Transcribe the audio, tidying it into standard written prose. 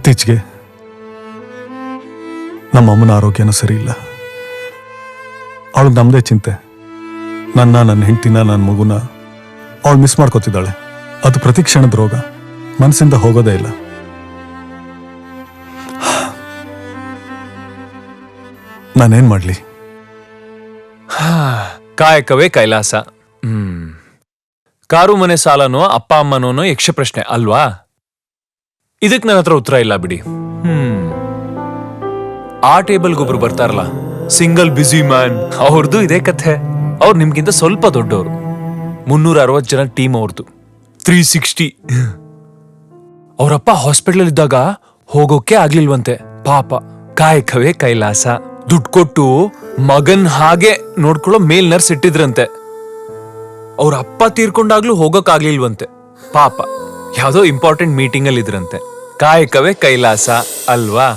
ಇತ್ತೀಚೆಗೆ ನಮ್ಮಮ್ಮನ ಆರೋಗ್ಯನೂ ಸರಿ ಇಲ್ಲ. ಅವಳಿಗೆ ನಮ್ಮದೇ ಚಿಂತೆ. ನನ್ನ ಹೆಂಡತಿನ, ನನ್ನ ಮಗುನ ಅವಳು ಮಿಸ್ ಮಾಡ್ಕೋತಿದ್ದಾಳೆ. ಅದು ಪ್ರತಿ ಕ್ಷಣದ ರೋಗ, ಮನಸ್ಸಿಂದ ಹೋಗೋದೇ ಇಲ್ಲ. ನಾನೇನ್ ಮಾಡ್ಲಿ? ಕಾಯಕವೇ ಕೈಲಾಸ. ಕಾರು ಮನೆ ಸಾಲನೋ ಅಪ್ಪ ಅಮ್ಮನೋನೋ ಯಕ್ಷ ಪ್ರಶ್ನೆ ಅಲ್ವಾ? ಇದಕ್ ನನ್ನ ಹತ್ರ ಉತ್ತರ ಇಲ್ಲ ಬಿಡಿ. ಆ ಟೇಬಲ್ಗೊಬ್ರು ಬರ್ತಾರಲ್ಲ, ಸಿಂಗಲ್ ಬ್ಯುಸಿ ಮ್ಯಾನ್, ಅವ್ರದ್ದು ಇದೇ ಕಥೆ. ಅವ್ರು ನಿಮ್ಗಿಂತ ಸ್ವಲ್ಪ ದೊಡ್ಡವರು. 360 ಜನ ಟೀಮ್ ಅವ್ರದ್ದು, 360. ಅವರಪ್ಪ ಹಾಸ್ಪಿಟಲ್ ಇದ್ದಾಗ ಹೋಗೋಕೆ ಆಗ್ಲಿಲ್ವಂತೆ. ಪಾಪ, ಕಾಯಕವೇ ಕೈಲಾಸ. ದುಡ್ಡು ಕೊಟ್ಟು ಮಗನ್ ಹಾಗೆ ನೋಡ್ಕೊಳ್ಳೋ ಮೇಲ್ ನರ್ಸ್ ಇಟ್ಟಿದ್ರಂತೆ. ಅವ್ರ ಅಪ್ಪ ತೀರ್ಕೊಂಡಾಗ್ಲೂ ಹೋಗೋಕ್ ಆಗ್ಲಿಲ್ವಂತೆ. ಪಾಪ, ಯಾವ್ದೋ ಇಂಪಾರ್ಟೆಂಟ್ ಮೀಟಿಂಗ್ ಅಲ್ಲಿ ಇದ್ರಂತೆ. ಕಾಯಕವೇ ಕೈಲಾಸ ಅಲ್ವಾ?